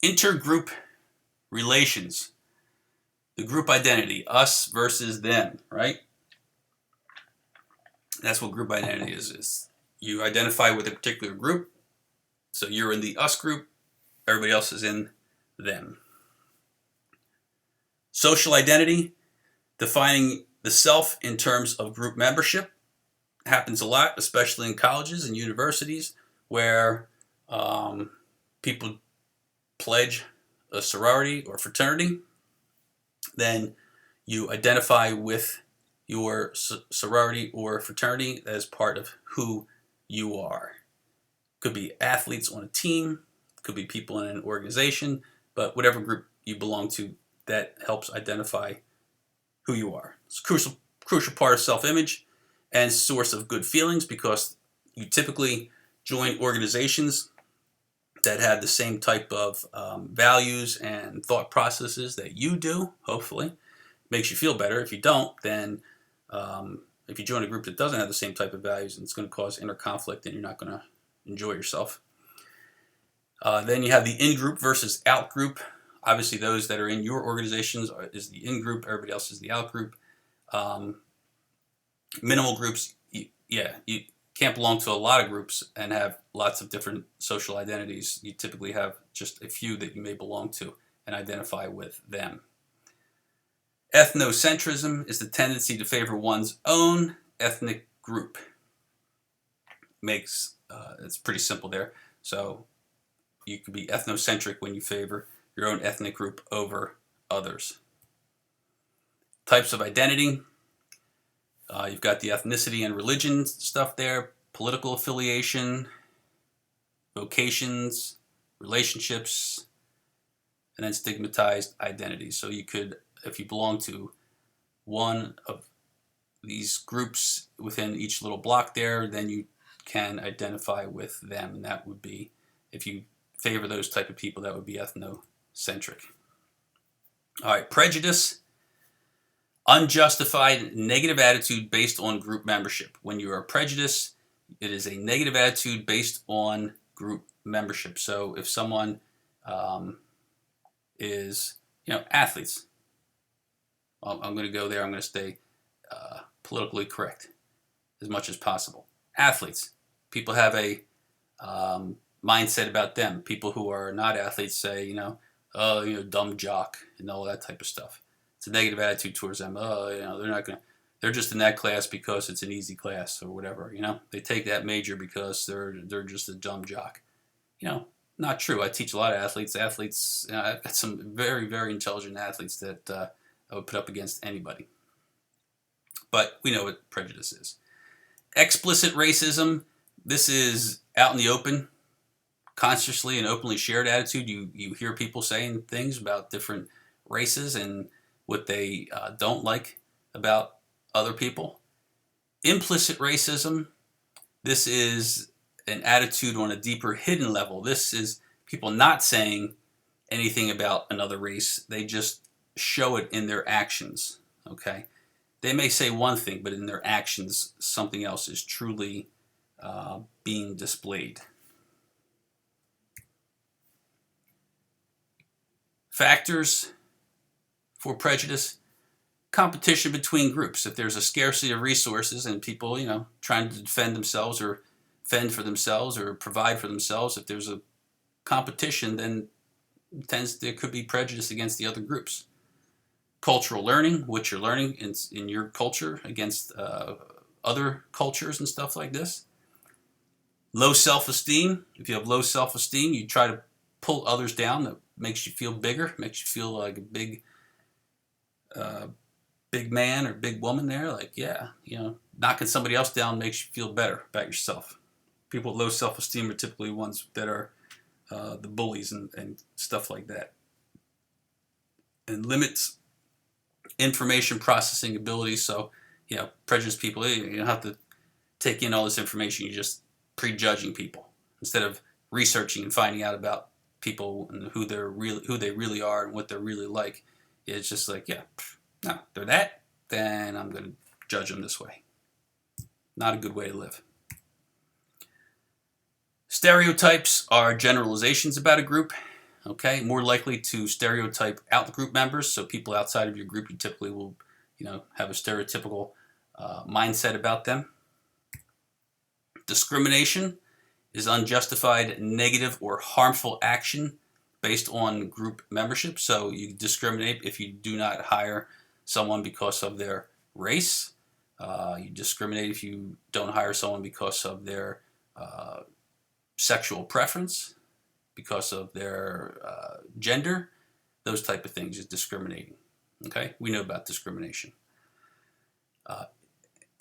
Intergroup relations. The group identity, us versus them, right? That's what group identity is you identify with a particular group. So you're in the us group, everybody else is in them. Social identity, defining the self in terms of group membership, happens a lot, especially in colleges and universities, where people pledge a sorority or fraternity. Then you identify with your sorority or fraternity as part of who you are. Could be athletes on a team, could be people in an organization, but whatever group you belong to, that helps identify who you are. It's a crucial part of self-image and source of good feelings, because you typically join organizations that have the same type of values and thought processes that you do, hopefully. Makes you feel better. If you don't, then if you join a group that doesn't have the same type of values, it's going to cause inner conflict and you're not going to enjoy yourself. Then you have the in-group versus out-group. Obviously, those that are in your organizations is the in-group. Everybody else is the out-group. Minimal groups, you can't belong to a lot of groups and have lots of different social identities. You typically have just a few that you may belong to and identify with them. Ethnocentrism is the tendency to favor one's own ethnic group. It's pretty simple there. So you could be ethnocentric when you favor your own ethnic group over others. Types of identity. You've got the ethnicity and religion stuff there, political affiliation, vocations, relationships, and then stigmatized identities. So you could, if you belong to one of these groups within each little block there, then you can identify with them, and that would be, if you favor those type of people, that would be ethnocentric. All right, prejudice. Unjustified negative attitude based on group membership. When you are prejudiced, it is a negative attitude based on group membership. So if someone is, athletes, I'm going to go there. I'm going to stay politically correct as much as possible. Athletes, people have a mindset about them. People who are not athletes say, dumb jock and all that type of stuff. It's a negative attitude towards them. They're just in that class because it's an easy class or whatever. They take that major because they're just a dumb jock. Not true. I teach a lot of athletes. I've got some very, very intelligent athletes that I would put up against anybody. But we know what prejudice is. Explicit racism. This is out in the open, consciously and openly shared attitude. You hear people saying things about different races and what they don't like about other people. Implicit racism. This is an attitude on a deeper hidden level. This is people not saying anything about another race. They just show it in their actions. Okay? They may say one thing, but in their actions, something else is truly being displayed. Factors for prejudice. Competition between groups. If there's a scarcity of resources and people, trying to defend themselves or fend for themselves or provide for themselves, if there's a competition, then there could be prejudice against the other groups. Cultural learning, what you're learning in your culture against other cultures and stuff like this. Low self-esteem. If you have low self-esteem, you try to pull others down. That makes you feel bigger, makes you feel like a big man or big woman there. Knocking somebody else down makes you feel better about yourself. People with low self-esteem are typically ones that are the bullies and stuff like that. And limits information processing ability. So, prejudiced people, you don't have to take in all this information. You're just prejudging people instead of researching and finding out about people and who they really are and what they're really like. It's just like, no, they're that, then I'm going to judge them this way. Not a good way to live. Stereotypes are generalizations about a group. Okay, more likely to stereotype out group members. So people outside of your group, you typically will, have a stereotypical mindset about them. Discrimination is unjustified negative or harmful action based on group membership. So you discriminate if you do not hire someone because of their race. You discriminate if you don't hire someone because of their sexual preference, because of their gender. Those type of things is discriminating. Okay, we know about discrimination.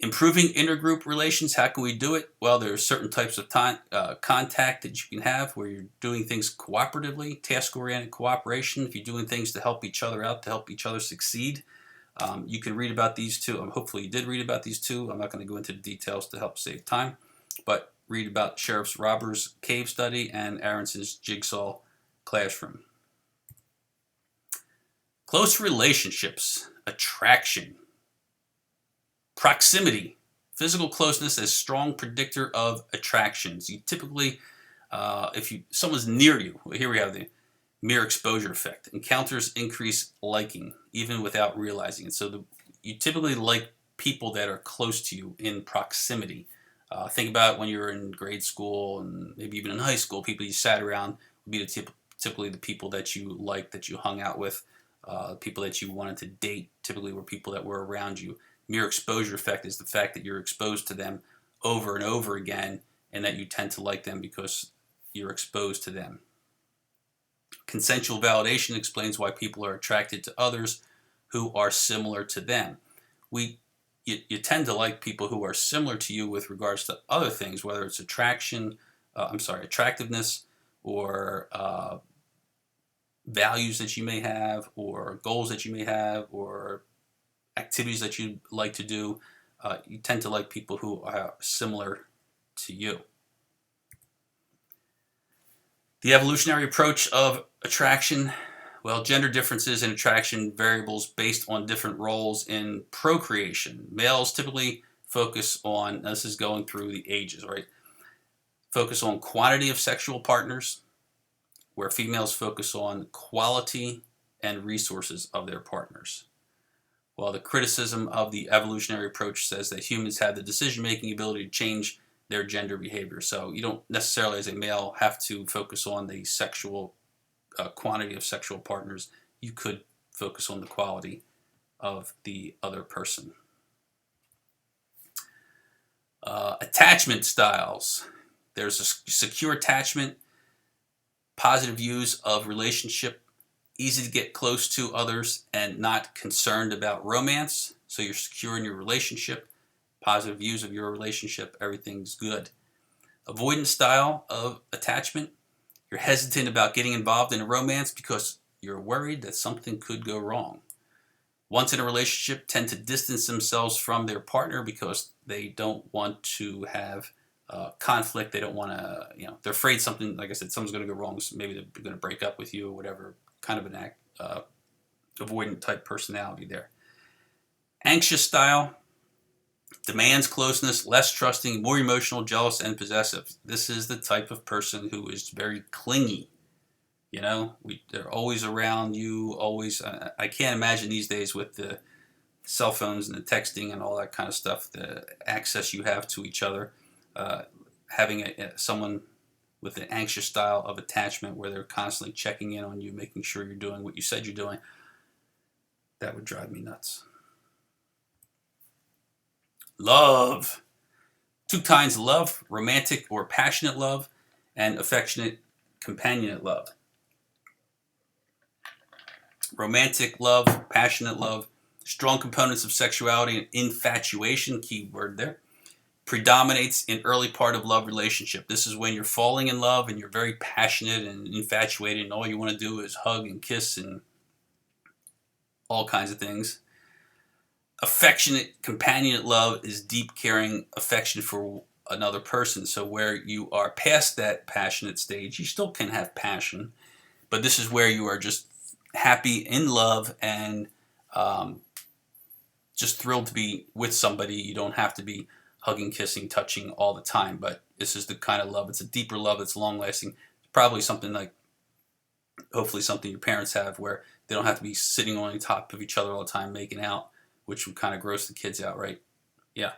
Improving intergroup relations, how can we do it? Well, there are certain types of contact that you can have where you're doing things cooperatively, task-oriented cooperation. If you're doing things to help each other out, to help each other succeed. You can read about these two. Hopefully you did read about these two. I'm not going to go into the details to help save time, but read about Sheriff Roberts' cave study and Aronson's jigsaw classroom. Close relationships, attraction. Proximity, physical closeness is a strong predictor of attractions. You typically, if someone's near you, here we have the mere exposure effect. Encounters increase liking, even without realizing it. So you typically like people that are close to you in proximity. Think about when you were in grade school and maybe even in high school, people you sat around would be typically the people that you liked, that you hung out with, people that you wanted to date, typically were people that were around you. Mere exposure effect is the fact that you're exposed to them over and over again and that you tend to like them because you're exposed to them. Consensual validation explains why people are attracted to others who are similar to them. You tend to like people who are similar to you with regards to other things, whether it's attractiveness, or values that you may have, or goals that you may have, or activities that you like to do. You tend to like people who are similar to you. The evolutionary approach of attraction, well, gender differences in attraction variables based on different roles in procreation. Males typically focus on, this is going through the ages, right? Focus on quantity of sexual partners, where females focus on quality and resources of their partners. While the criticism of the evolutionary approach says that humans have the decision-making ability to change their gender behavior. So you don't necessarily, as a male, have to focus on the sexual quantity of sexual partners. You could focus on the quality of the other person. Attachment styles. There's a secure attachment, positive views of relationship, easy to get close to others, and not concerned about romance. So you're secure in your relationship, positive views of your relationship, everything's good. Avoidance style of attachment. You're hesitant about getting involved in a romance because you're worried that something could go wrong. Once in a relationship, tend to distance themselves from their partner because they don't want to have conflict. They don't want to, they're afraid something, like I said, something's going to go wrong. So maybe they're going to break up with you or whatever. Kind of an avoidant type personality there. Anxious style demands closeness, less trusting, more emotional, jealous, and possessive. This is the type of person who is very clingy. They're always around you, always. I can't imagine these days with the cell phones and the texting and all that kind of stuff, the access you have to each other, having someone with an anxious style of attachment where they're constantly checking in on you, making sure you're doing what you said you're doing, that would drive me nuts. Love. 2 kinds of love: romantic or passionate love, and affectionate, companionate love. Romantic love, passionate love, strong components of sexuality and infatuation, key word there, predominates in early part of love relationship. This is when you're falling in love and you're very passionate and infatuated and all you want to do is hug and kiss and all kinds of things. Affectionate, companionate love is deep, caring affection for another person. So where you are past that passionate stage, you still can have passion, but this is where you are just happy in love and just thrilled to be with somebody. You don't have to be hugging, kissing, touching all the time, but this is the kind of love. It's a deeper love. It's long-lasting. It's probably something like Hopefully something your parents have where they don't have to be sitting on top of each other all the time making out, which would kind of gross the kids out, right? Yeah.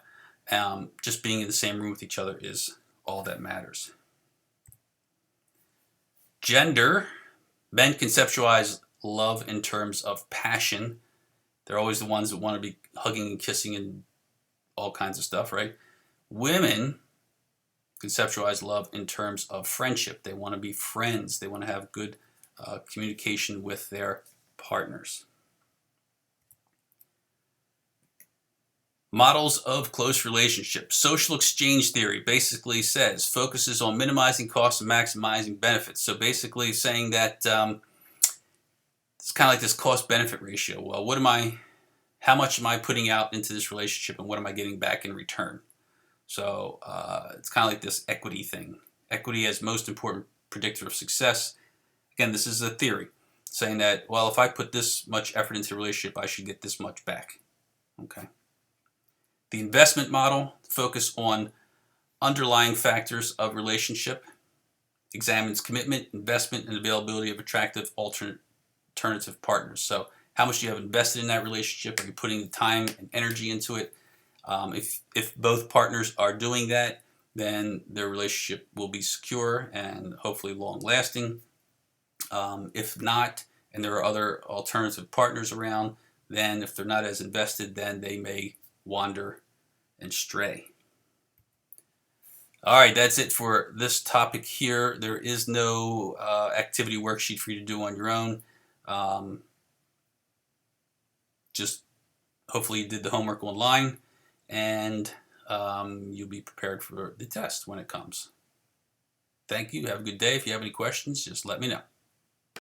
Just being in the same room with each other is all that matters. Gender. Men conceptualize love in terms of passion. They're always the ones that want to be hugging and kissing and all kinds of stuff, right? Women conceptualize love in terms of friendship. They want to be friends. They want to have good communication with their partners. Models of close relationships. Social exchange theory basically focuses on minimizing costs and maximizing benefits. So basically saying that it's kind of like this cost-benefit ratio. Well, how much am I putting out into this relationship and what am I getting back in return? So it's kind of like this equity thing. Equity as most important predictor of success. Again, this is a theory saying that, well, if I put this much effort into a relationship, I should get this much back. Okay. The investment model focuses on underlying factors of relationship, examines commitment, investment, and availability of attractive alternative partners. So how much do you have invested in that relationship? Are you putting the time and energy into it? If both partners are doing that, then their relationship will be secure and hopefully long-lasting. If not, and there are other alternative partners around, then if they're not as invested, then they may wander and stray. All right, that's it for this topic here. There is no activity worksheet for you to do on your own. Just hopefully you did the homework online, and you'll be prepared for the test when it comes. Thank you. Have a good day. If you have any questions, just let me know.